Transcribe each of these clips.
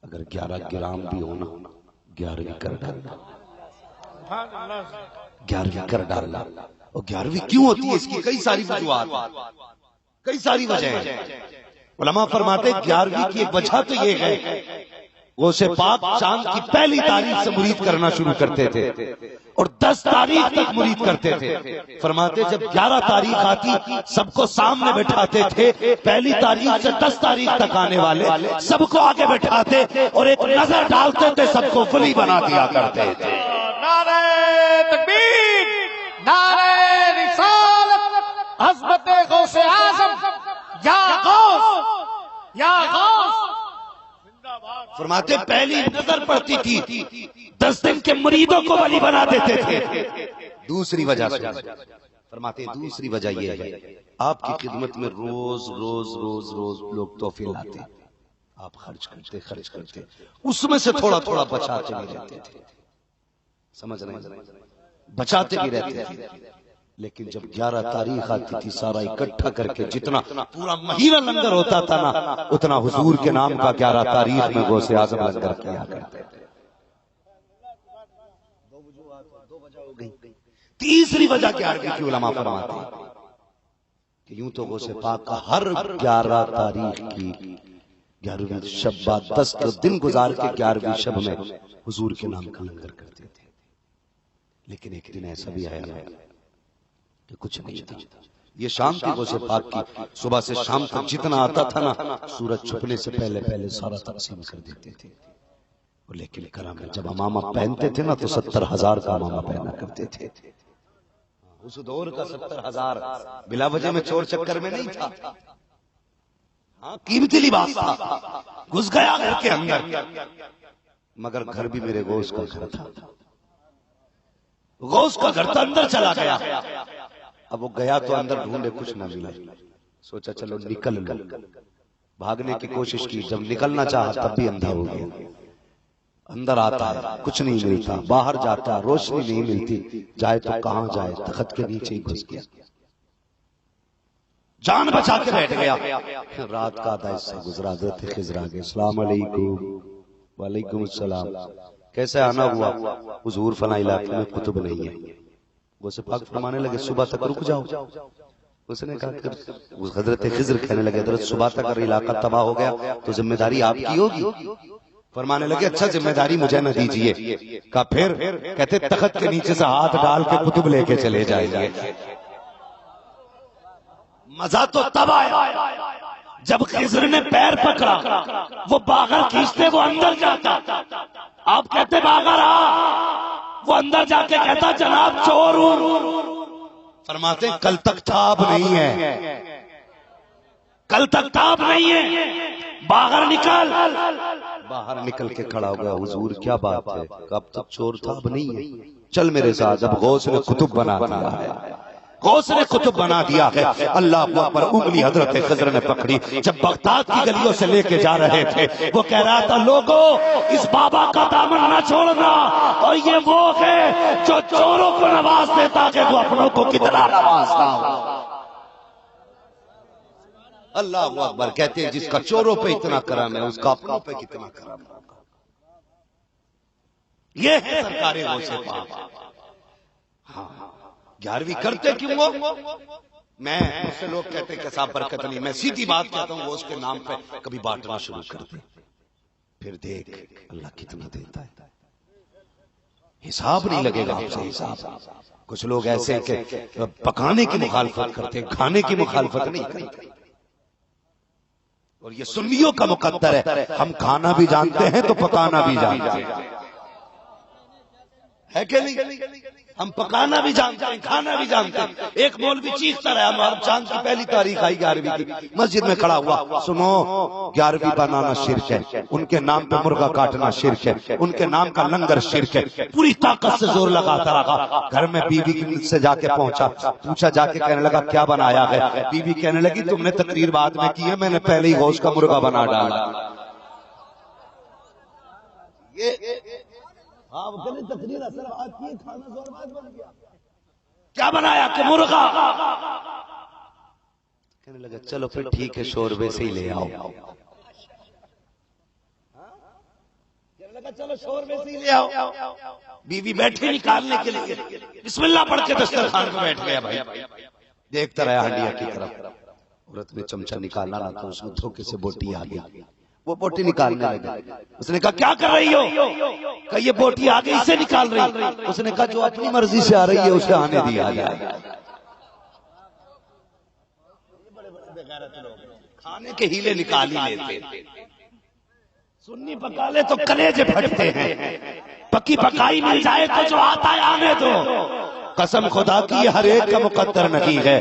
اگر 11 گرام بھی ہونا 11ویں کر ڈالنا، 11ویں کر ڈالنا۔ اور 11ویں کیوں ہوتی ہے؟ اس کی کئی ساری وجوہات، کئی ساری وجہ ہیں۔ علماء فرماتے ہیں 11ویں کی ایک وجہ تو یہ ہے، غوث پاک چاند کی پہلی تاریخ سے مرید کرنا شروع کرتے تھے اور 10 تاریخ تک مرید کرتے تھے۔ فرماتے جب 11 تاریخ آتی سب کو سامنے بٹھاتے تھے، پہلی تاریخ سے 10 تاریخ تک آنے والے سب کو آگے بٹھاتے اور ایک نظر ڈالتے تھے، سب کو ولی بنا دیا کرتے تھے۔ نعرہ تکبیر، نعرہ رسالت، عظمت غوث اعظم، یا غوث یا غوث۔ فرماتے پہلی نظر پڑتی تھی 10 دن کے مریدوں کو ولی بنا دیتے تھے۔ دوسری وجہ فرماتے دوسری وجہ یہ ہے، آپ کی خدمت میں روز روز روز روز لوگ تحفے لاتے، آپ خرچ کرتے، اس میں سے تھوڑا تھوڑا بچاتے بھی رہتے تھے۔ سمجھ رہے ہیں؟ بچاتے بھی رہتے تھے، لیکن جب 11 تاریخ آتی تھی سارا اکٹھا کر کے جتنا پورا مہینہ لنگر ہوتا تھا نا، اتنا حضور کے نام کا 11 تاریخ میں غوث اعظم لنگر کیا کرتے تھے۔ تیسری وجہ 11ویں کی علماء فرماتے ہیں کہ یوں تو غوث پاک کا ہر 11 تاریخ کی 11ویں شب بعد 10 دن گزار کے 11ویں شب میں حضور کے نام کا لنگر کرتے تھے۔ لیکن ایک دن ایسا بھی آیا کہ کچھ نہیں تھا، یہ شام کی غوث پاک کی صبح سے شام تک جتنا آتا تھا نا، سورج چھپنے سے پہلے پہلے سارا تقسیم کر دیتے تھے۔ لیکن کرم ہے جب امامہ پہنتے تھے نا تو 70,000 کا امامہ پہنا کرتے تھے۔ اس دور کا 70,000 بلا وجہ میں چور چکر میں نہیں تھا، قیمتی لباس تھا۔ گھس گیا گھر کے اندر، مگر گھر بھی میرے غوث کا گھر تھا، غوث کا گھر تو اندر چلا گیا۔ اب وہ گیا تو اندر ڈھونڈے کچھ نہ ملا، سوچا چلو نکل لو، بھاگنے کی کوشش کی، جب نکلنا چاہا تب بھی اندھا ہو گیا۔ اندر آتا ہے کچھ نہیں ملتا، باہر جاتا ہے روشنی نہیں ملتی، جائے تو کہاں جائے، تخت کے نیچے ہی گھس گیا، جان بچا کے بیٹھ گیا۔ رات کا آدھا حصہ گزرا، حضرت خضر آگے، السلام علیکم۔ وعلیکم السلام، کیسے آنا ہوا؟ حضور فلاں علاقے میں کتب نہیں ہے۔ غوث پاک فرمانے لگے صبح تک رک جاؤ۔ اس نے کہا کہ حضرت خضر کہنے لگے حضرت صبح تک اگر علاقہ تباہ ہو گیا تو ذمہ داری آپ کی ہوگی۔ فرمانے لگے اچھا ذمہ داری مجھے نہ دیجئے۔ کہا پھر؟ کہتے تخت کے نیچے سے ہاتھ ڈال کے کتب لے کے چلے جائیے۔ مزہ تو تب آیا جب خضر نے پیر پکڑا، وہ باغر کھینچتے وہ اندر جاتا، آپ کہتے باغر وہ اندر جا کے کہتا جناب چور ہوں۔ فرماتے کل تک تاب نہیں ہے، کل تک تاب نہیں ہے، باہر نکل۔ باہر نکل کے کھڑا ہو گیا، حضور کیا بات ہے؟ اب تک چور تاب نہیں ہے، چل میرے ساتھ۔ اب غوث نے کتب بنا دیا ہے، غوث نے کتب بنا دیا ہے۔ اللہ اکبر، انگلی حضرت خضر نے پکڑی، جب بغداد کی گلیوں سے لے کے جا رہے تھے وہ کہہ رہا تھا لوگو اس بابا کا دامن نہ چھوڑنا، اور یہ وہ ہے جو چوروں کو نواز دیتا کہ وہ اپنوں کو کتنا نوازتا ہو۔ اللہ اکبر، کہتے ہیں جس کا چوروں پہ اتنا کرم ہے اس کا اپنوں پہ کتنا کرم ہوگا۔ یہ ہے سرکار غوث پاک۔ ہاں 11ویں کرتے کیوں ہو؟ میں اس سے لوگ کہتے کہ صاحب برکت نہیں، میں سیدھی بات کہتا ہوں وہ اس کے نام پہ کبھی بانٹنا شروع کر دے، پھر دیکھ اللہ کتنا دیتا ہے، حساب نہیں لگے گا آپ سے حساب۔ کچھ لوگ ایسے کہ پکانے کی مخالفت کرتے، کھانے کی مخالفت نہیں کرتے، اور یہ سنیوں کا مقدر ہے، ہم کھانا بھی جانتے ہیں تو پکانا بھی جانتے ہیں، ہے کہ نہیں؟ ہم پکانا بھی جانتے ہیں، کھانا بھی جانتے ہیں۔ ایک مولوی چیختا رہا ہمارا چاند کی پہلی تاریخ آئی 11ویں کی، مسجد میں کھڑا ہوا، سنو 11ویں بنانا شرک ہے، ان کے نام پہ مرغا کاٹنا شرک ہے، ان کے نام کا لنگر شرک ہے۔ پوری طاقت سے زور لگاتا رہا، گھر میں بی بی کی سے جا کے پہنچا، پوچھا جا کے، کہنے لگا کیا بنایا ہے؟ بی بی کہنے لگی تم نے تقریر بعد میں کی ہے، میں نے پہلے ہی غوث کا مرغا بنا ڈالا۔ کیا بنایا کہ مرغا؟ کہنے لگا چلو پھر ٹھیک ہے شوربے سے ہی لے آؤ۔ لگا چلو شور میں سے لے آؤ. بیوی بیٹھی نکالنے کے لیے بسم اللہ پڑھ کے دسترخوان پہ بیٹھ گیا. بھائی دیکھتا رہا ہنڈیا کی طرف. عورت نے چمچہ نکالا نہ تو اس میں دھوکے سے بوٹی آ گئی. وہ بوٹی نکالنے لگا. اس نے کہا کیا کر رہی ہو؟ کہ یہ بوٹی آ گئی اسے نکال رہی. اس نے کہا جو اپنی مرضی سے آ رہی ہے اسے آنے دیا جائے. کھانے کے ہیلے نکال ہی لیتے. سنی پکا لے تو کلیجے پھٹتے ہیں. پکی پکائی مل جائے تو جو آتا ہے آنے دو. قسم خدا کی ہر ایک کا مقدر نہیں ہے.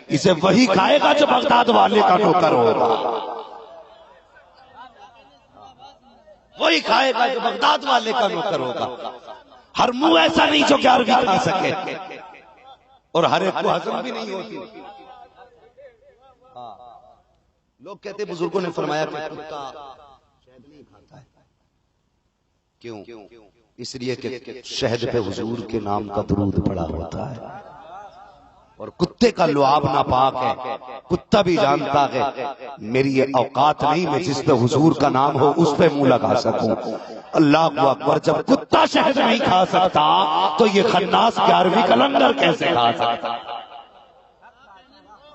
اسے وہی کھائے گا جو بغداد والے کا نوکر ہوگا. وہی کھائے گا جو بغداد والے کا نوکر ہوگا. ہر منہ ایسا نہیں جو 11ویں کھا سکے اور ہر ایک کو ہضم بھی نہیں ہوتی. لوگ کہتے بزرگوں نے فرمایا کہ کتا شہد نہیں کھاتا ہے. کیوں؟ اس لیے کہ شہد پہ حضور کے نام کا درود پڑا ہوتا ہے اور کتے کا لعاب ناپاک ہے. کتا بھی جانتا ہے میری یہ اوقات نہیں میں جس پہ حضور کا نام ہو اس پہ منہ لگا سکوں. اللہ اکبر. جب کتا شہد نہیں کھا سکتا تو یہ خناس 11ویں کا لنگر کیسے کھا سکتا؟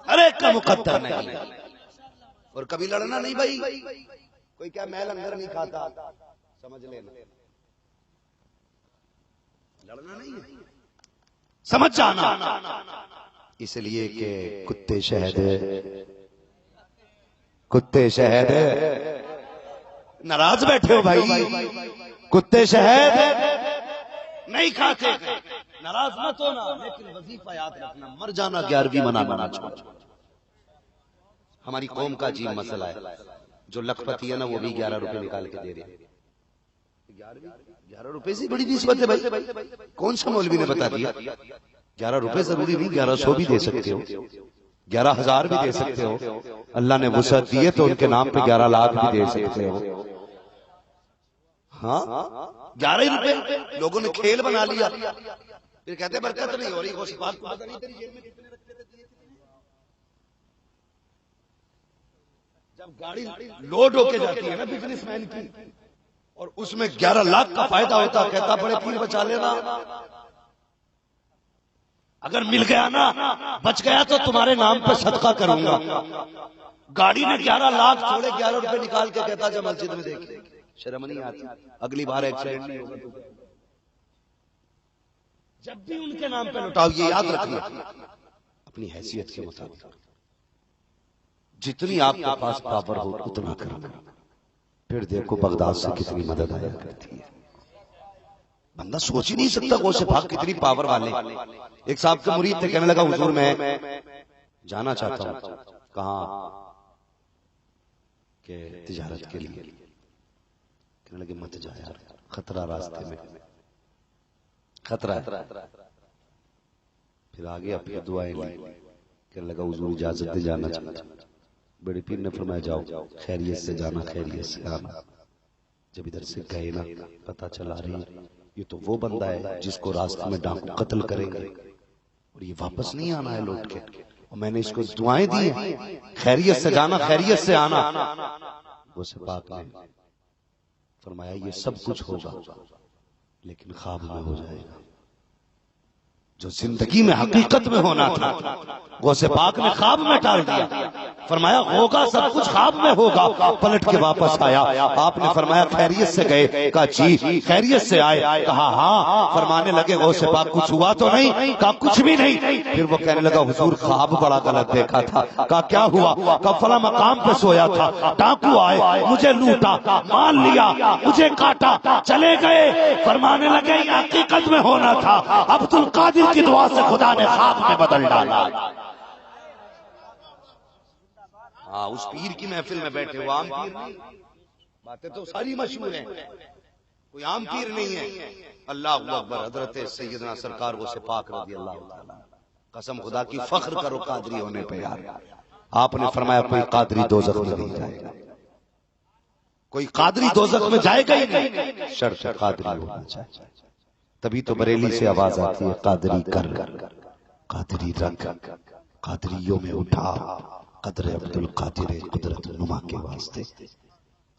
ہر ایک کا مقدر نہیں. اور کبھی لڑنا نہیں بھائی. کوئی کیا میں لنگر نہیں کھاتا سمجھ لینا. لڑنا نہیں ہے سمجھ جانا. اس لیے کہ کتے شہد ناراض بیٹھے ہو بھائی. کتے شہد نہیں کھاتے. ناراض مت ہونا لیکن وظیفہ یاد رکھنا. مر جانا 11ویں منانا چھوڑ. ہماری قوم کا عجیب مسئلہ ہے. جو لکھپتی ہے نا وہ بھی 11 روپے نکال کے دے رہے ہیں. 11 روپے سے بڑی نسبت ہے بھائی. کون سا مولوی نے بتا دیا؟ 11 روپے ضروری نہیں 1100 بھی دے سکتے ہو 11,000 بھی دے سکتے ہو. اللہ نے وسعت دیے تو ان کے نام پہ 11 لاکھ بھی دے سکتے ہو. ہاں 11 روپے لوگوں نے کھیل بنا لیا. پھر کہتے برکت نہیں ہو رہی. غوث پاک کو پتہ نہیں تیری جیب میں کتنے رکھتے تھے. جب گاڑی لوڈ ہو کے جاتی ہے نا بزنس مین کی اور اس میں 11 لاکھ کا فائدہ ہوتا کہتا بڑے پیر بچا لینا. اگر مل گیا نا بچ گیا تو تمہارے نام پہ صدقہ کروں گا. گاڑی نے 11 لاکھ چھوڑے 11 روپے نکال کے کہتا جب مسجد میں دیکھ. شرم نہیں آتی؟ اگلی بار ایکسیڈنٹ نہیں ہوگا. جب بھی ان کے نام پہ لوٹاؤ یہ یاد رکھنا اپنی حیثیت کے مطابق جتنی آپ کے پاس پاور ہو اتنا کرنا. پھر دیکھو بغداد سے کتنی مدد آیا کرتی ہے. بندہ سوچ ہی نہیں سکتا غوث پاک کتنی پاور والے. ایک صاحب کے مرید تھے کہنے لگا حضور میں جانا چاہتا ہوں. کہاں؟ کہ تجارت کے لیے. کہنے لگے مت جا یار خطرہ راستے میں خطرہ ہے. پھر آگے اپنی دعائیں لی. کہنے لگا حضور اجازت دے جانا چاہتا ہوں. بڑے پیر نے فرمایا جاؤ خیریت سے جانا خیریت سے آنا. جب ادھر سے گئے نا پتا چلا رہی یہ تو وہ بندہ ہے جس کو راستے میں ڈاکو قتل کریں گے اور یہ واپس نہیں آنا ہے لوٹ کے. اور میں نے اس کو دعائیں دی ہیں خیریت سے جانا خیریت سے آنا. وہ سے پاک نے فرمایا یہ سب کچھ ہوگا لیکن خواب میں ہو جائے گا. جو زندگی میں حقیقت میں ہونا تھا غوث پاک نے خواب میں ٹال دیا. فرمایا ہوگا سب کچھ خواب میں ہوگا. پلٹ کے واپس آیا. آپ نے فرمایا خیریت سے گئے؟ کہا جی. خیریت سے آئے؟ کہا ہاں. فرمانے لگے غوث پاک کچھ ہوا تو نہیں؟ کہا کچھ بھی نہیں. پھر وہ کہنے لگا حضور خواب بڑا غلط دیکھا تھا. کہا کیا ہوا؟ کہا فلاں مقام پہ سویا تھا ڈاکو آئے مجھے لوٹا مال لیا مجھے کاٹا چلے گئے. فرمانے لگے یہ حقیقت میں ہونا تھا. عبد القادر کی دعا سے خدا نے خواب میں بدل ڈالا. ہاں اس پیر کی محفل میں بیٹھے وہ عام پیر نہیں. باتیں تو ساری مشہور ہیں کوئی عام پیر نہیں ہے. اللہ اکبر. حضرت سیدنا سرکار غوث پاک رضی اللہ تعالی قسم خدا کی فخر کرو قادری ہونے پہ یار. آپ نے فرمایا کوئی قادری دوزخ میں نہیں جائے گا. کوئی قادری دوزخ میں جائے گا ہی نہیں شرط قادری ہونا چاہیے. تبھی تو بریلی سے آواز آتی ہے قادری کر قادری رکھ قادریوں میں اٹھا قدر عبد القادر قدرت نما کے واسطے.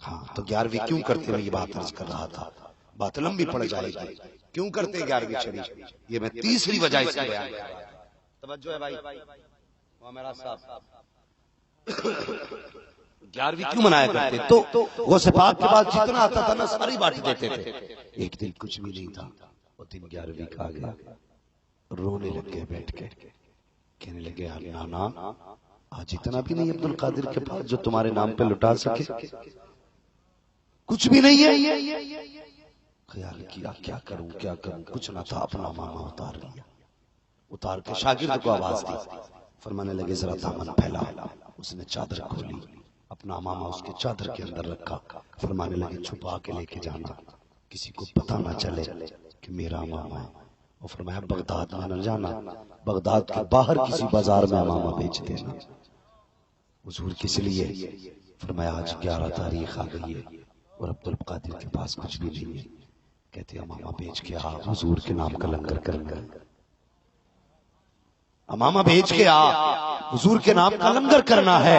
ہاں تو 11ویں کیوں کرتے؟ میں یہ بات عرض کر رہا تھا، بات لمبی پڑ جائے گی، کیوں کرتے 11ویں شریف؟ یہ میں تیسری وجہ اس کی بیان کر رہا ہوں۔ توجہ ہے بھائی، میرا صاحب 11ویں کیوں منایا کرتے؟ تو غوث پاک کے بعد جتنا آتا تھا نا ساری بانٹ دیتے تھے۔ ایک دن کچھ بھی نہیں تھا، وہ دن 11ویں کا آ گیا، رونے لگ گئے بیٹھ کے، کہنے لگے نانا آج اتنا بھی نہیں عبد القادر کے پاس جو تمہارے نام پہ لٹا سکے، کچھ بھی نہیں ہے۔ خیال کیا کیا کروں کیا کروں، کچھ نہ تھا، اپنا ماما اتار لیا، اتار کے شاگرد کو آواز دی، فرمانے لگے ذرا دامن پھیلا۔ اس نے چادر کھولی، اپنا ماما اس کے چادر کے اندر رکھا، فرمانے لگے چھپا کے لے کے جانا، کسی کو پتہ نہ چلے کہ میرا ماما ہے۔ اور فرمایا بغداد میں نہ جانا، بغداد کے باہر کسی بازار میں ماما بیچ دینا۔ حضور کس لیے؟ فرمایا آج 11 تاریخ آ گئی ہے اور عبد القادر کے پاس کچھ بھی نہیں ہے، کہتے ہیں ماما بیچ کے آ، حضور کے نام کا لنگر کریں گے، امامہ بیچ کے آ، حضور کے نام کا لنگر کرنا ہے۔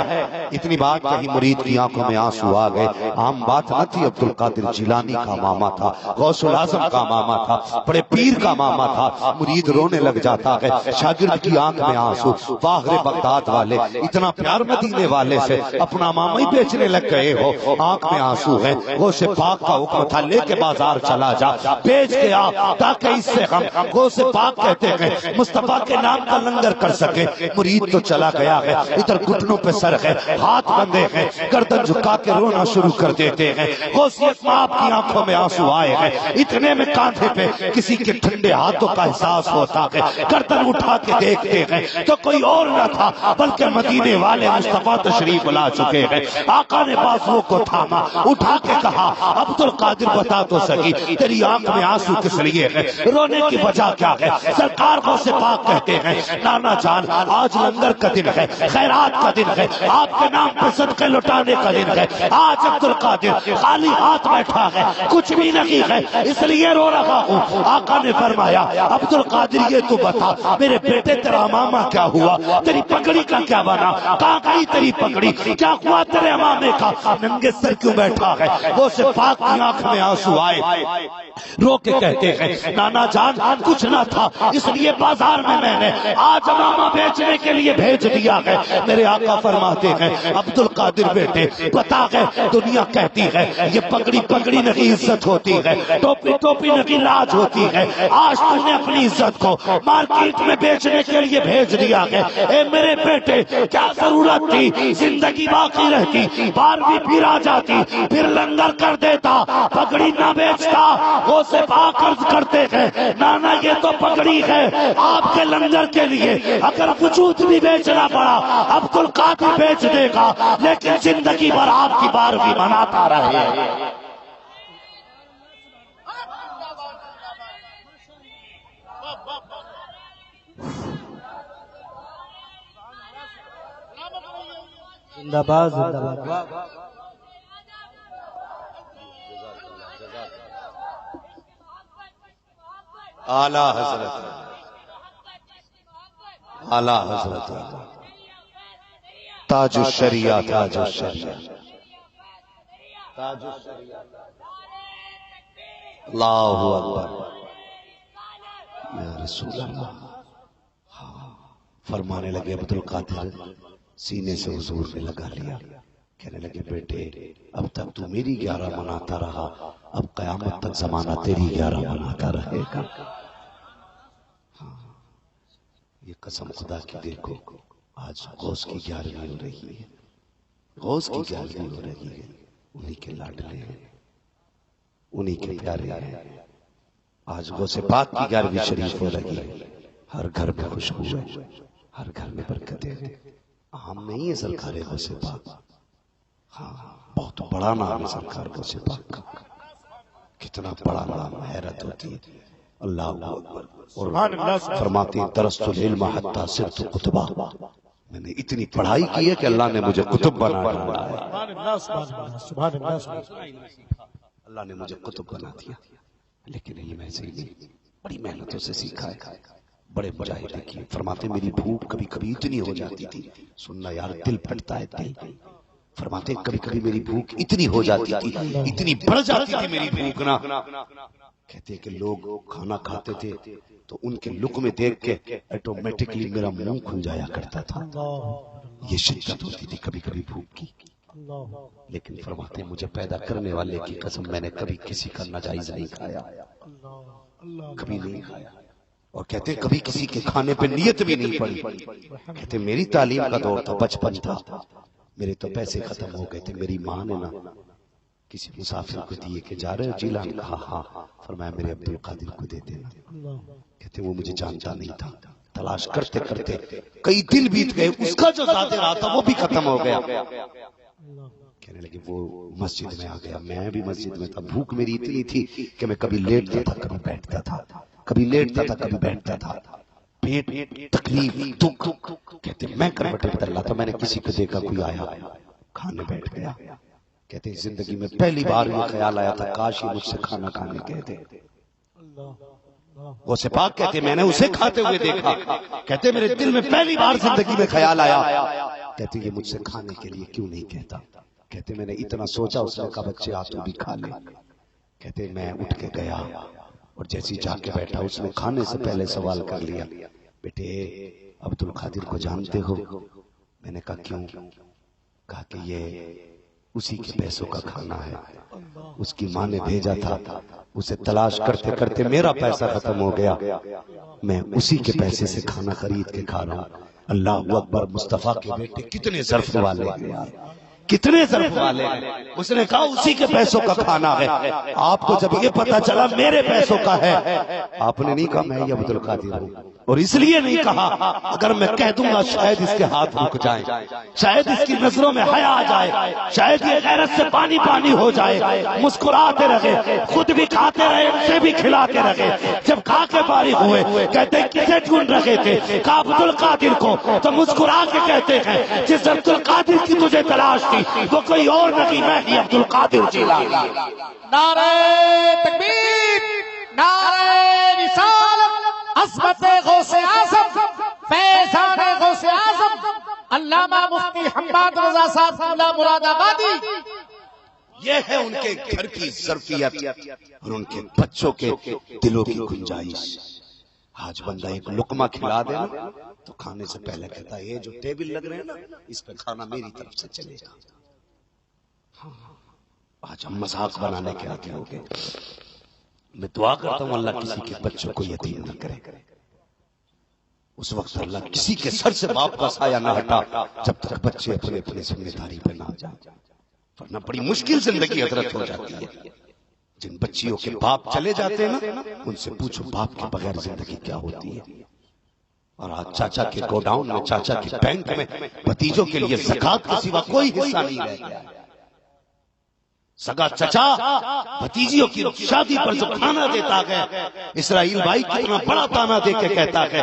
اتنی بات کہی، مرید کی آنکھوں میں آنسو آ گئے۔ عام بات نہ تھی، عبد القادر جیلانی کا ماما تھا، غوث الاعظم کا ماما تھا، بڑے پیر کا ماما تھا۔ مرید رونے لگ جاتا ہے، شاگرد کی آنکھ میں آنسو۔ باہر بغداد والے اتنا پیار مدینے والے سے اپنا ماما ہی بیچنے لگ گئے ہو، آنکھ میں آنسو ہے۔ غوث پاک کا حکم تھا لے کے بازار چلا جا، بیچ کے آ، تاکہ اس سے ہم غوث پاک کہتے ہیں مصطفیٰ کے نام کا لنگر کر سکے۔ مرید تو چلا گیا ہے، ادھر گھٹنوں پہ سر ہے، ہاتھ بندھے ہیں، گردن جھکا کے رونا شروع کر دیتے ہیں۔ غوثیت ماں کی آنکھوں میں آنسو آئے ہیں، اتنے میں کاندھے پہ کسی کے ٹھنڈے ہاتھوں کا احساس ہوتا ہے، گردن اٹھا کے دیکھتے ہیں تو کوئی اور نہ تھا بلکہ مدینے والے مصطفیٰ تشریف لا چکے ہیں۔ آقا نے بازوؤں کو تھاما، اٹھا کے کہا عبد القادر بتا تو سکی تیری آنکھ میں آنسو کس لیے ہے، رونے کی وجہ کیا ہے؟ سرکار غوث پاک کہتے ہیں نانا جان آج لنگر کا دن ہے، خیرات کا دن ہے، آپ کے نام پہ صدقے لٹانے کا دن ہے۔ آج عبد القادر خالی ہاتھ بیٹھا ہے، کچھ بھی نہیں ہے، اس لیے رو رہا ہوں۔ آقا نے فرمایا عبد القادر یہ تو بتا میرے بیٹے تیرا ماما کیا ہوا، تیری پگڑی کا کیا بنا، کہاں گئی تیری پگڑی، کیا ہوا تیرے مامے کا، ننگے سر کیوں بیٹھا ہے؟ وہ سے پاک کی آنکھ میں آنسو آئے، رو کے کہتے ہیں نانا جان کچھ نہ تھا، اس لیے بازار میں میں نے آج ماما بیچنے کے لیے بھیج دیا ہے۔ میرے آقا فرماتے ہیں عبد القادر بیٹے بتا گئے، دنیا کہتی ہے یہ پگڑی پگڑی نہیں عزت ہوتی ہے، ٹوپی ٹوپی نہیں لاج ہوتی ہے، آج تم نے اپنی عزت کو مارکیٹ میں بیچنے کے لیے بھیج دیا ہے۔ اے میرے بیٹے کیا ضرورت تھی، زندگی باقی رہتی، 12ویں پھر آ جاتی، پھر لنگر کر دیتا، پگڑی نہ بیچتا۔ وہ سے پاک عرض کرتے ہیں نانا یہ تو پگڑی ہے آپ کے لنگر کے لیے، اگر وجود بھی بیچنا پڑا عبد القادر بیچ دے گا، لیکن زندگی بھر آپ کی 12ویں مناتا رہے۔ زندہ باد زندہ باد۔ اعلیٰ حضرت، اعلیٰ حضرت، تاج الشریعہ، تاج الشریعہ، تاج الشریعہ، اللہ اکبر یا رسول اللہ۔ فرمانے لگے عبد القادر سینے سے حضور نے لگا لیا، کہنے لگے بیٹے اب تک تو میری 11 مناتا رہا، اب قیامت تک زمانہ تیری 11 مناتا رہے گا۔ یہ قسم خدا کی دیکھو، آج غوث کی 11ویں ہو رہی ہے، غوث کی 11ویں ہو رہی ہے، انہی کے لاڈلے ہیں، انہی کے پیارے ہیں۔ آج غوث پاک کی 11ویں شریف ہو رہی ہے، ہر گھر میں خوشبو ہے، ہر گھر میں برکتیں ہیں۔ عام نہیں ہے سرکار غوث پاک، ہاں بہت بڑا نام ہے سرکار غوث پاک کا، کتنا بڑا نام، حیرت ہوتی ہے۔ اللہ اکبر۔ اور فرماتے ہیں درست العلم حتی صرت قطبہ، میں نے اتنی پڑھائی کی ہے کہ اللہ نے مجھے قطب بنا دیا ہے، اللہ نے مجھے قطب بنا دیا، لیکن علم ایسے ہی نہیں، بڑی محنتوں سے سیکھا ہے، بڑے مجاہدے کیے۔ فرماتے میری بھوک کبھی کبھی اتنی ہو جاتی تھی، سننا یار دل پھٹتا ہے، دل فرماتے کبھی کبھی میری بھوک اتنی ہو جاتی تھی، اتنی بڑھ جاتی تھی میری بھوک نا، کہتے کہ لوگ کھانا کھاتے تھے تو ان کے لقمے دیکھ کے آٹومیٹکلی میرا منہ کھل جایا کرتا تھا. یہ شدت ہوتی تھی کبھی کبھی بھوک کی. لیکن فرماتے ہیں مجھے پیدا کرنے والے کی قسم میں نے کبھی کسی کا ناجائز نہیں کھایا، کبھی نہیں کھایا. اور کہتے ہیں کبھی کسی کے کھانے پہ نیت بھی نہیں پڑی. کہتے ہیں میری تعلیم کا دور تھا، بچپن تھا، میرے تو پیسے ختم ہو گئے تھے. میری ماں نے نا کسی مسافر کو دیے کہ جا رہے ہو جیلان؟ کہا ہاں. فرمایا میرے عبد القادر کو دے دینا. کہتے وہ مجھے جانتا نہیں تھا. تلاش کرتے کرتے کئی دن بیت گئے، اس کا جو ذات رہا تھا وہ بھی ختم ہو گیا. کہنے لگے وہ مسجد میں آ گیا، میں بھی مسجد میں تھا. بھوک میری اتنی تھی کہ میں کبھی لیٹتا تھا کبھی بیٹھتا تھا، کبھی لیٹتا تھا کبھی بیٹھتا تھا. پیٹ تکلیف دکھ. کہتے میں کروٹ بدل رہا تھا، میں نے کسی کو دیکھا کوئی آیا کھانے بیٹھ گیا. کہتے ہیں زندگی میں پہلی بار یہ خیال آیا تھا کاش یہ مجھ سے کھانا کھانے کہتے. وہ سے پاک کہتے میں نے اسے کھاتے ہوئے دیکھا. کہتے میرے دل میں پہلی بار زندگی میں خیال آیا، کہتے یہ مجھ سے کھانے کے لیے کیوں نہیں کہتا. کہتے میں نے اتنا سوچا، اس نے کہا بچے آپ تو بھی کھا لے. کہتے میں اٹھ کے گیا اور جیسی جا کے بیٹھا اس نے کھانے سے پہلے سوال کر لیا، بیٹے عبد القادر کو جانتے ہو؟ میں نے کہا کیوں؟ کہا کہ یہ اسی کے پیسوں کا کھانا ہے، اس کی ماں نے بھیجا تھا، اسے تلاش کرتے کرتے میرا پیسہ ختم ہو گیا، میں اسی کے پیسے سے کھانا خرید کے کھا رہا ہوں. اللہ اکبر. مصطفیٰ کے بیٹے کتنے ظرف والے ہیں، کتنے ظرف والے ہیں. اس نے کہا اسی کے پیسوں کا کھانا ہے. آپ کو جب یہ پتا چلا میرے پیسوں کا ہے، آپ نے نہیں کہا میں یہ عبد القادر ہوں. اور اس لیے نہیں کہا اگر میں کہہ دوں گا شاید اس کے ہاتھ رک جائیں، شاید اس کی نظروں میں حیا آ جائے، شاید یہ غیرت سے پانی پانی ہو جائے. مسکراتے رہے، خود بھی کھاتے رہے، اسے بھی کھلاتے رہے. جب کھا کے فارغ ہوئے کہتے کسے ڈھونڈ رہے تھے؟ کہا عبد القادر کو. تو مسکرا کے کہتے ہیں جس عبد القادر کی تجھے تلاش تھی وہ کوئی اور نہیں، میں ہی عبد القادر جیلانی. نعرہ تکبیر، نعرہ رسالت، عظمت غوث اعظم، فیضان غوث اعظم علامہ مفتی حماد رضا صاحب اللہ مراد آبادی. یہ ہے ان کے گھر کی ظرفیت اور ان کے بچوں کے دلوں کی گنجائش. آج بندہ ایک لقمہ کھلا دے نا تو کھانے سے پہلے کہتا ہے یہ جو ٹیبل لگ رہے ہیں نا اس پہ کھانا میری طرف سے چلے گا. آج ہم مذاق بنانے کے عادی ہو گئے. میں دعا کرتا ہوں اللہ کسی کے بچوں کو یتیم نہ کرے. اس وقت اللہ کسی کے سر سے باپ کا سایہ نہ ہٹا جب تک بچے اپنے اپنے ذمہ داری پہ نہ جائیں، ورنہ بڑی مشکل زندگی حضرت ہو جاتی ہے. جن بچیوں کے باپ چلے جاتے ہیں نا ان سے پوچھو باپ کے بغیر زندگی کیا ہوتی ہے. اور آج چاچا کے گوڈاؤن میں، چاچا کے بینک میں بھتیجوں کے لیے زکات کے سوا کوئی حصہ نہیں رہ گیا. سگا چچا بھتیجیوں کی شادی پر جو کھانا دیتا ہے، اسرائیل بھائی کتنا بڑا تانا دے کے کہتا ہے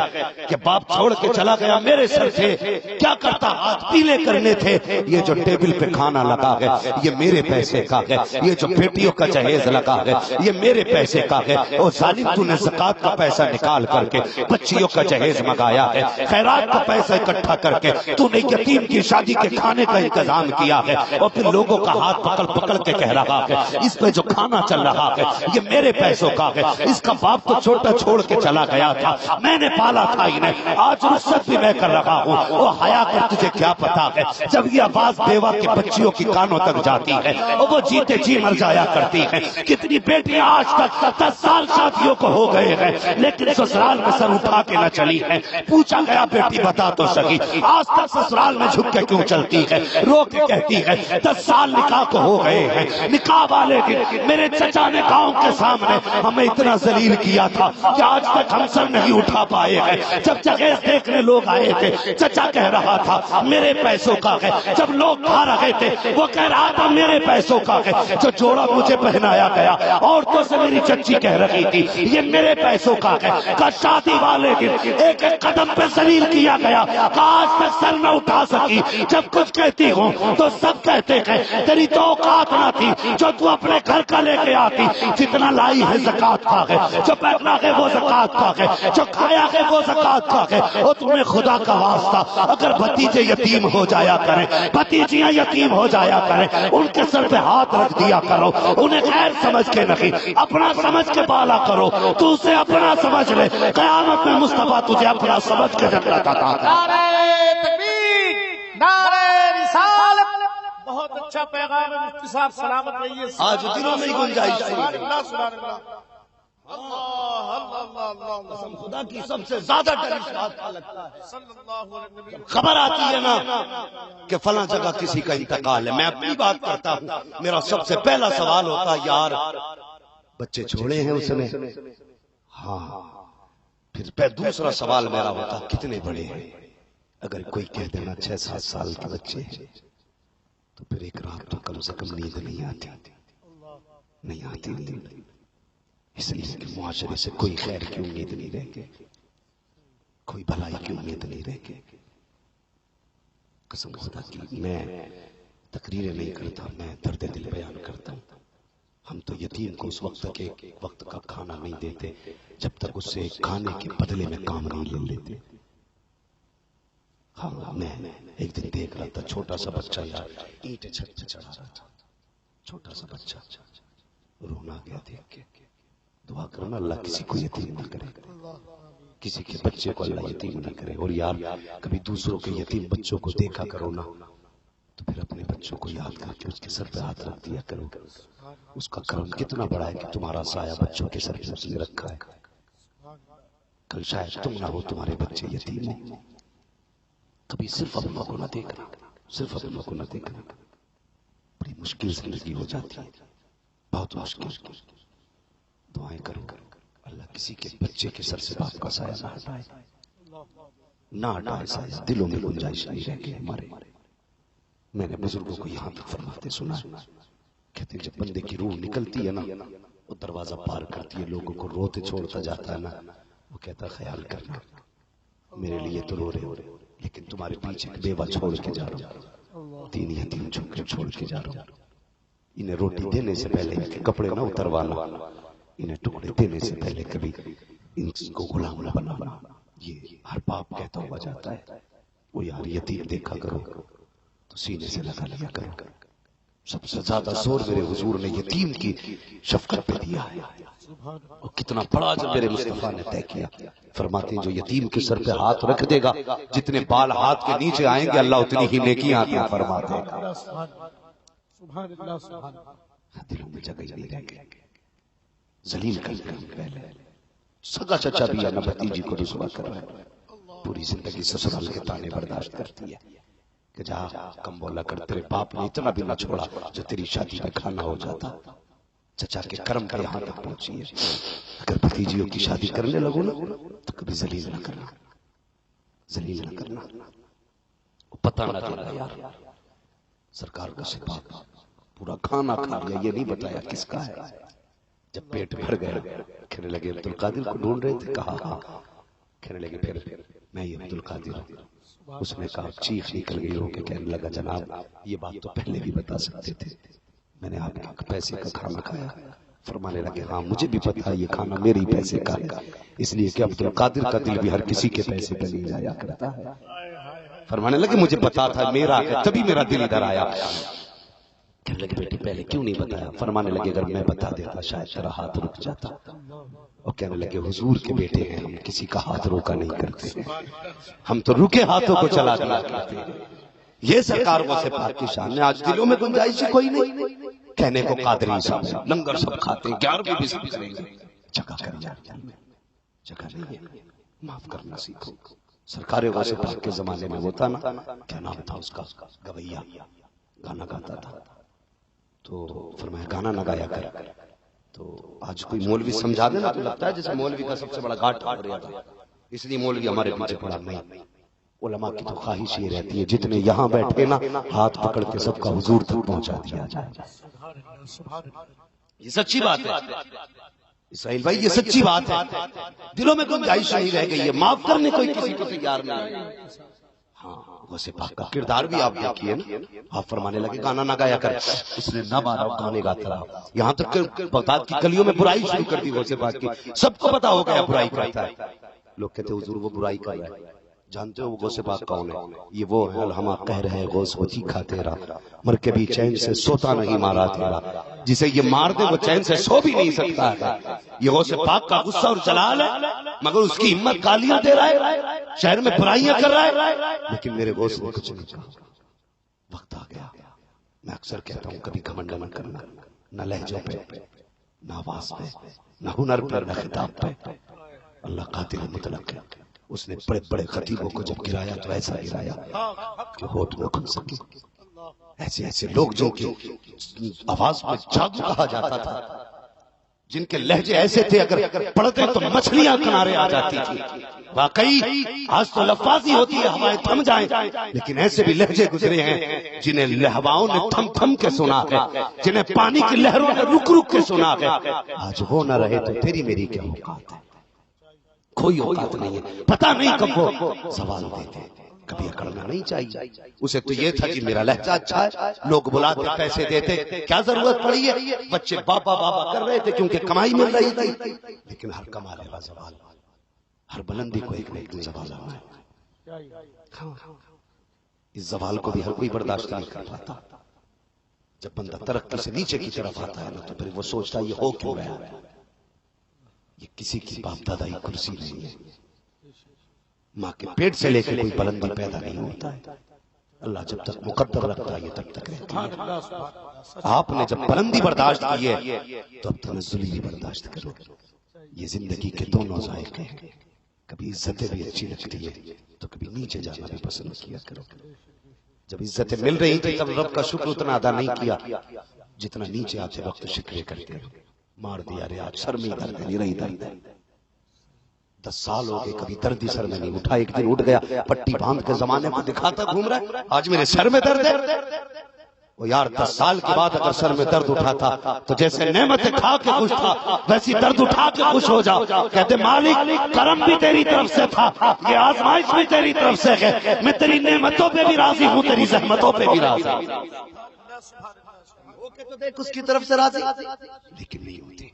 کہ باپ چھوڑ کے چلا گیا میرے سر سے کیا کرتا، ہاتھ پیلے کرنے تھے. یہ جو ٹیبل پہ کھانا لگا ہے یہ میرے پیسے کا ہے، یہ جو بیٹیوں کا جہیز لگا ہے یہ میرے پیسے کا ہے. اور ظالم تو نے زکات کا پیسہ نکال کر کے بچیوں کا جہیز منگایا ہے، خیرات کا پیسہ اکٹھا کر کے تو نے یتیم کی شادی کے کھانے کا انتظام کیا ہے. اور پھر لوگوں کا ہاتھ پکڑ پکڑ کے کہہ رہا ہے اس پہ جو کھانا چل رہا ہے یہ میرے پیسوں کا ہے. اس کا باپ تو چھوٹا چھوڑ کے چلا گیا تھا، میں نے پالا تھا انہیں، آج رخصت بھی میں کر رہا ہوں. وہ حیا کر تجھے کیا پتا ہے جب یہ آواز بیوہ کے بچیوں کی کانوں تک جاتی ہے اور وہ جیتے جی مر جایا کرتی ہیں. کتنی بیٹیاں آج تک 10 سال شادیوں کو ہو گئے ہیں لیکن سسرال میں سر اٹھا کے نہ چلی ہیں. پوچھا گیا بیٹی بتا تو سکی آج تک سسرال میں جھک کے کیوں چلتی ہے؟ رو کے کہتی ہے 10 سال نکاح کو ہو گئے ہیں، نکاح والے دن میرے چچا نے گاؤں کے سامنے ہمیں اتنا ذلیل کیا تھا کہ آج تک ہم سر نہیں اٹھا پائے ہیں. جب جہیز دیکھنے لوگ آئے تھے چچا کہہ رہا تھا میرے پیسوں کا ہے. جب لوگ کھا رہے تھے وہ کہہ رہا تھا میرے پیسوں کا ہے. جو جوڑا مجھے پہنایا گیا عورتوں سے میری چچی کہہ رہی تھی یہ میرے پیسوں کا ہے. کا شادی والے دن ایک ایک قدم پہ ذلیل کیا گیا، آج تک سر نہ اٹھا سکی. جب کچھ کہتی ہوں تو سب کہتے ہیں تیری تو اوقات نہ آتی جو تو اپنے گھر کا لے کے آتی. جتنا لائی ہے زکات کھا گئے, جو پہنا ہے وہ زکات کھا گئے, جو کھایا ہے وہ زکات کھا گئے. اور تمہیں خدا کا واسطہ اگر بھتیجے یتیم ہو جایا کریں, بھتیجیاں یتیم ہو جایا کریں, ان کے سر پہ ہاتھ رکھ دیا کرو. انہیں غیر سمجھ کے نہیں, اپنا سمجھ کے پالا کرو. تو اسے اپنا سمجھ لے, قیامت میں مصطفیٰ تجھے اپنا سمجھ کے جنت عطا کرے. نعرہ تکبیر، نعرہ رسالت. بہت اچھا پیغام ہے مفتی صاحب، سلامت رہیے. آج دلوں میں گنجائش سبحان نہیں. اللہ سبحان اللہ. اللہ اللہ اللہ اللہ. خدا کی سب سے زیادہ ڈر اس بات کا لگتا ہے, صلی اللہ علیہ وسلم. خبر آتی ہے نا کہ فلاں جگہ کسی کا انتقال ہے, میں اپنی بات کرتا ہوں, میرا سب سے پہلا سوال ہوتا ہے یار بچے چھوڑے ہیں اس نے؟ ہاں. پھر دوسرا سوال میرا ہوتا کتنے بڑے ہیں؟ اگر کوئی کہہ دینا 6-7 سال کے بچے تو پھر ایک رات تو کم سے کم نیند نہیں آتی, نہیں آتی نیند. اس لیے کہ معاشرے سے کوئی خیر کی امید نہیں رہ گئی, کوئی بھلائی کی امید نہیں رہ گئی. قسم خدا کی میں تقریریں نہیں کرتا, میں درد دل بیان کرتا ہوں. ہم تو یتیم کو اس وقت تک ایک وقت کا کھانا نہیں دیتے جب تک اس سے کھانے کے بدلے میں کام نہیں لے لیتے. ہاں میں ایک دن دیکھ رہا تھا چھوٹا سا بچہ یار اینٹ چھت پہ چڑھا رہا تھا, چھوٹا سا بچہ, رونا گیا دیکھ کے. دعا کرنا اللہ کسی کو یتیم نہ کرے, کسی کے بچے کو اللہ یتیم نہ کرے. اور یار کبھی دوسروں کے یتیم بچوں کو دیکھا کرو نا تو پھر اپنے بچوں کو یاد کر کے اس کے سر پہ ہاتھ رکھ دیا کرو. اس کا کرم کتنا بڑا ہے کہ تمہارا سایہ بچوں کے سر پہ اس نے رکھا ہے. کل شاید تم نہ ہو, تمہارے بچے یتیم ہو. کبھی صرف اپنوں کو نہ دیکھنا, صرف اپنوں کو نہ دیکھنا. بڑی مشکل زندگی ہو جاتی ہے, بہت مشکل. دعائیں کرو اللہ کسی کے بچے کے سر سے باپ کا سایہ نہ ہٹائے, نہ ہٹائے سایہ. دلوں میں گنجائش نہیں رہ گئی ہمارے. میں نے بزرگوں کو یہاں تک فرماتے سنا, کہتے جب بندے کی روح نکلتی ہے نا, وہ دروازہ پار کرتی ہے, لوگوں کو روتے چھوڑتا جاتا ہے نا, وہ کہتا خیال کرنا میرے لیے تو رو رہے لیکن تمہارے پیچھے ایک بیوہ چھوڑ کے جا رہا ہوں, 3 یتیم چھوڑ کے جا رہا ہوں. انہیں روٹی دینے سے پہلے ان کے کپڑے نہ اتروانا, انہیں ٹکڑے دینے سے پہلے کبھی ان کو غلام نہ بنانا. یہ ہر باپ کہتا ہوا جاتا ہے. وہ یار یتیم دیکھا کرو تو سینے سے لگا لیا کرو. سب سے زیادہ زور میرے حضور نے یتیم کی شفقت پہ دیا ہے. اور کتنا بڑا جب میرے مصطفیٰ نے طے کیا, فرماتے ہیں جو یتیم کے سر پہ ہاتھ رکھ دے گا, جتنے بال ہاتھ کے نیچے آئیں گے اللہ اتنی ہی نیکیاں عطا فرما دے گا. سبحان اللہ سبحان اللہ. دلوں میں جگہ ہی نہیں رہ گئی. ذلیل کر کے پہلے سگا چچا بھی ہے, بھتیجی کو رسوا کر رہا ہے. پوری زندگی سسرال کے تانے برداشت کرتی ہے کہ جا کم بولا کر, تیرے باپ نے اتنا بھی نہ چھوڑا جو تیری شادی میں کھانا ہو جاتا. چچا کے کرم کے یہاں تک پہنچی ہے. اگر بھتیجیوں کی شادی کرنے لگو نا تو کبھی ذلیل نہ کرنا, ذلیل نہ کرنا. پتہ نہ چلا یار سرکار کا سپاہ پورا کھانا کھا لیا, یہ نہیں بتایا کس کا ہے. جب پیٹ بھر گئے کہنے لگے عبدالقادر کو ڈھونڈ رہے تھے, کہا ہاں. کہنے لگے پھر میں یہ عبدالقادر ہوں. اس نے کہا چیخ نکل گئی ہو کے, کہنے لگا جناب یہ بات تو پہلے بھی بتا سکتے تھے, میں نے آپ کے پیسے کا کھانا کھایا. فرمانے لگے ہاں مجھے بھی پتا یہ کھانا میرے ہی پیسے کا ہے, اس لیے کہ عبدالقادر کا دل بھی ہر کسی کے پیسے پہ نہیں جایا کرتا ہے. فرمانے لگے مجھے پتا تھا میرا ہے, تبھی میرا دل ادھر آیا. کہنے لگے بیٹی پہلے کیوں نہیں بتایا؟ فرمانے لگے اگر میں بتا دیتا شاید تیرا ہاتھ رک جاتا. اور کہنے لگے حضور کے بیٹے ہیں, ہم کسی کا ہاتھ روکا نہیں کرتے, ہم تو رکے ہاتھوں کو چلا دیا کرتے ہیں. یہ سرکار وہ سپاہ کی شان ہے. آج دلوں میں گنجائش کوئی نہیں. کہنے کو قادری صاحب لنگر سب کھاتے ہیں, 11 بھی سب کریں گے, جگہ کر جاتے ہیں, جگہ نہیں ہے. معاف کرنا سیکھو. سرکار وہ سپاہ کے زمانے میں وہ تھا نا, کیا نام تھا اس کا, گویا, گانا گاتا تھا. تو فرمایا گانا نہ گایا کر. تو آج کوئی مولوی سمجھا دینا تو لگتا ہے جیسے مولوی کا سب سے بڑا گھاٹ ہو رہا تھا, اس لیے مولوی ہمارے پیچھے پڑا نہیں. علماء کی تو خواہش یہ رہتی ہے جتنے یہاں بیٹھے نا ہاتھ پکڑ کے سب کا حضور تک پہنچا دیا جائے. یہ سچی بات ہے اسماعیل بھائی, یہ سچی بات ہے. دلوں میں گنجائش نہیں رہ گئی ہے, معاف کرنے کوئی کسی کو تیار نہیں. ہاں غوث پاک کا کردار بھی آپ دیکھیے نا. آپ فرمانے لگے گانا نہ گایا کر، اس نے نہ مارا، گانے گاتا رہا، یہاں تک کہ بغداد کی گلیوں میں برائی شروع کر دی غوث پاک کی. سب کو پتا ہو گیا برائی کرتا ہے. لوگ کہتے حضور وہ برائی کر رہا ہے. جانتے ہو وہ غوث پاک کون ہے؟ یہ وہ ہے الہما کہہ رہے غوث وہ تیکھا تیرا، مر کے بھی چین سے سوتا نہیں مارا تیرا. جسے یہ مار دے وہ چین سے سو بھی نہیں سکتا ہے. یہ غوث پاک کا غصہ اور جلال ہے، مگر اس کی ہمت گالیاں دے رہا ہے، شہر میں برائیاں کر رہا ہے، لیکن میرے غوث نے کچھ نہیں کہا. وقت آ گیا. میں اکثر کہتا ہوں کبھی گھمنڈ نہ کرنا، نہ لہجوں پہ، نہ آواز پہ، نہ ہنر پہ، نہ خطاب پہ. اللہ قاتل مطلق ہے. اس نے بڑے بڑے خطیبوں کو جب گرایا تو ایسا گرایا کہ ہوٹ نہ کھل سکے. ایسے ایسے لوگ جو کہ آواز پہ جادو کہا جاتا تھا، جن کے لہجے ایسے تھے اگر پڑھتے تو مچھلیاں کنارے آ جاتی تھی. واقعی آج تو لفاظی ہوتی ہے ہوائیں تھم جائیں، لیکن ایسے بھی لہجے گزرے ہیں جنہیں ہواؤں نے تھم تھم کے سنا ہے، جنہیں پانی کی لہروں نے رک رک کے سنا ہے. آج وہ نہ رہے تو تیری میری کیا اوقات ہے؟ کوئی اوقات نہیں ہے. پتہ نہیں کب وہ سوال دیتے. کبھی اکڑنا نہیں چاہیے. اسے تو یہ تھا کہ میرا لہجہ اچھا ہے، لوگ بلاتے پیسے دیتے، کیا ضرورت پڑی ہے؟ بچے بابا بابا کر رہے تھے کیونکہ کمائی مل رہی تھی. لیکن ہر کمالے کا زوال، ہر بلندی کو ایک نہ ایک دن زوال آنا ہے. اس زوال کو بھی ہر کوئی برداشت نہیں کر پاتا. جب بندہ ترقی سے نیچے کی طرف آتا ہے نا تو پھر وہ سوچتا ہے یہ ہو کیوں گیا. یہ کسی کی باپ دادائی کرسی نہیں ہے. ماں کے پیٹ سے لے کے کوئی بلندی پیدا نہیں ہوتا ہے. اللہ جب تک مقدر رکھتا ہے یہ تب تک رہتی ہے. آپ نے جب بلندی برداشت کی ہے تو اب تنزلی بھی برداشت کرو. یہ زندگی کے دونوں ذائقے ہیں. کبھی عزتیں بھی اچھی لگتی ہے تو کبھی نیچے جانا بھی پسند کیا کرو. جب عزتیں مل رہی تھی تب رب کا شکر اتنا ادا نہیں کیا جتنا نیچے آتے وقت شکریہ کرتے. مار دیا رے آج سر میں درد نہیں رہی درد. 10 سال ہو گئے کبھی درد ہی سر میں نہیں اٹھا. ایک دن اٹھ گیا پٹی باندھ کے زمانے کو دکھاتا گھوم رہا ہے آج میرے سر میں درد ہے. وہ یار 10 سال کے بعد اگر سر میں درد اٹھاتا تو جیسے نعمتیں کھا کے خوش تھا ویسی درد اٹھا کے خوش ہو جا. کہتے مالک کرم بھی تیری طرف سے تھا، یہ آزمائش بھی تیری طرف سے ہے. میں تیری نعمتوں پہ بھی راضی ہوں، تیری زحمتوں پہ بھی راضی ہوں. تو دیکھ اس کی طرف سے راضی، لیکن نہیں ہوتے.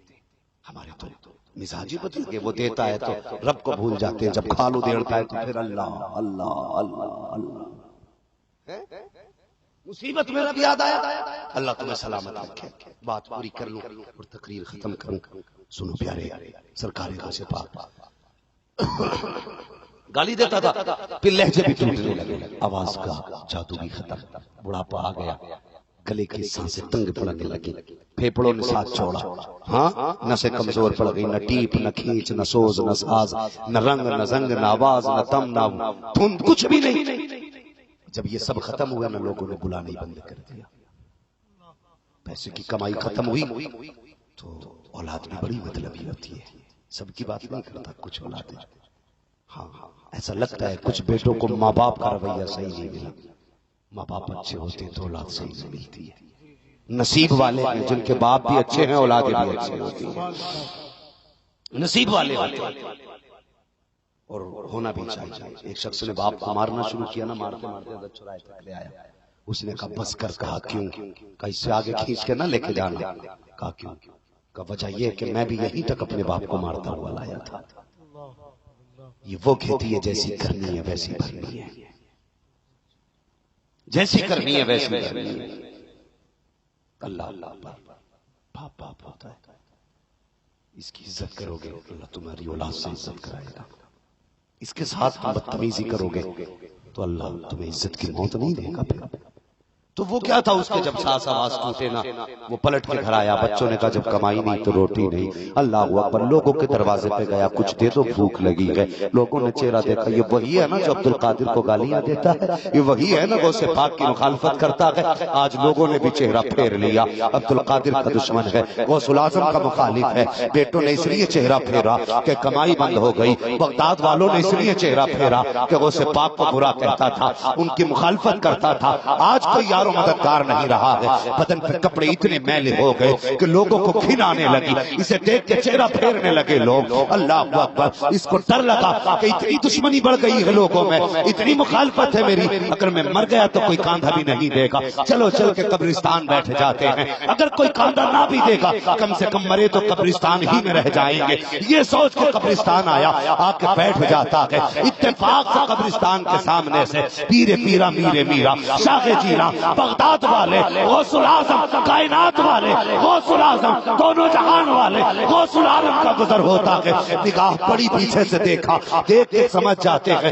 ہمارے تو مزاج ہی بدل گئے. وہ دیتا ہے تو رب کو بھول جاتے ہیں، جب کھالو دیڑتا ہے تو پھر اللہ اللہ اللہ اللہ. مصیبت میں رب یاد آیا. اللہ تمہیں سلامت رکھے. بات پوری کر لوں اور تقریر ختم کروں. سنو پیارے، سرکار غوث پاک گالی دیتا تھا پھر لہجے بھی ٹوٹنے لگے، آواز کا جادو بھی ختم، بڑھاپا آ گیا، گلے کی سانسیں تنگ پڑنے لگی، پھیپڑوں نے ساتھ چھوڑا. ہاں نسیں کمزور پڑ گئی، نہ ٹیپ نہ کھینچ نہ سوز نہ ساز، نہ رنگ نہ زنگ نہ آواز نہ تم نہ دھن، کچھ بھی نہیں. جب یہ سب ختم ہوا نہ لوگوں نے بلانا ہی بند کر دیا. پیسے کی کمائی ختم ہوئی تو اولاد بھی بڑی مطلبی ہوتی ہے. سب کی بات نہیں کرتا، کچھ اولاد ہے. ہاں ایسا لگتا ہے کچھ بیٹوں کو ماں باپ کا رویہ صحیح نہیں ملا. ماں باپ اچھے ہوتے ہیں تو اولاد صحیح نہیں ملتی ہے. نصیب والے ہیں جن کے باپ بھی اچھے ہیں اولادیں بھی اچھی ہوتی ہیں. نصیب والے ہوتے ہیں اور ہونا بھی چاہیے. ایک شخص نے باپ کو مارنا شروع کیا نا، مارتے مارتے ادھر چرائے تک لے آیا. اس نے کہا بس کر. کہا کیوں؟ کہا اس سے آگے کھینچ کے نہ لے کے جانا. کہا کیوں؟ کہا وجہ یہ کہ میں بھی یہیں تک اپنے باپ کو مارتا ہوا لایا تھا. یہ وہ کہتی ہے جیسی کرنی ہے ویسی بھرنی ہے، جیسی کرنی ہے ویسی بھرنی ہے. اللہ اللہ باپ باپ ہوتا ہے. اس کی عزت کرو گے اللہ تمہاری اولاد سے عزت کرائے گا. اس کے ساتھ تم بدتمیزی کرو گے تو اللہ تمہیں عزت کی موت نہیں دے گا. پھر تو وہ کیا تھا اس کے جب ساس آواز ٹوٹے نا وہ پلٹ کے گھر آیا. بچوں نے کہا جب کمائی نہیں تو روٹی نہیں. اللہ اکبر. لوگوں کے دروازے پہ گیا کچھ دے دو بھوک لگی ہے. لوگوں نے چہرہ دیکھا یہ وہی ہے نا جو عبد القادر کو گالیاں دیتا ہے، یہ وہی ہے نا غوث پاک کی مخالفت کرتا ہے. آج لوگوں نے بھی چہرہ پھیر لیا. عبد القادر کا دشمن ہے، غوث الاعظم کا مخالف ہے. بیٹوں نے اس لیے چہرہ پھیرا کہ کمائی بند ہو گئی. بغداد والوں نے اس لیے چہرہ پھیرا کہ غوث پاک کو برا کہتا تھا، ان کی مخالفت کرتا تھا. آج تو یار و مددگار نہیں رہا ہے، بدن پہ کپڑے اتنے میلے ہو گئے کہ لوگوں کو گھن آنے لگی، اسے دیکھ کے چہرہ پھیرنے لگے لوگ۔ اللہ اکبر، اس کو ڈر لگا کہ اتنی دشمنی بڑھ گئی ہے لوگوں میں، اتنی مخالفت ہے میری، اگر میں مر گیا تو کوئی کاندھا بھی نہیں دے گا، چلو چل کے قبرستان بیٹھ جاتے ہیں، اگر کوئی کاندھا نہ بھی دے گا کم سے کم مرے تو قبرستان ہی میں رہ جائیں گے۔ یہ سوچ کے قبرستان آیا، آ کے بیٹھ جاتا ہے۔ اتفاق سے قبرستان کے سامنے سے پیر پیرا میرے میرا شاہ جینا بغداد والے غوث الاعظم کائنات والے غوث الاعظم دونوں جہان والے غوث العالم کا گزر ہوتا ہے۔ نگاہ پڑی پیچھے سے دیکھا، دیکھ کے سمجھ جاتے ہیں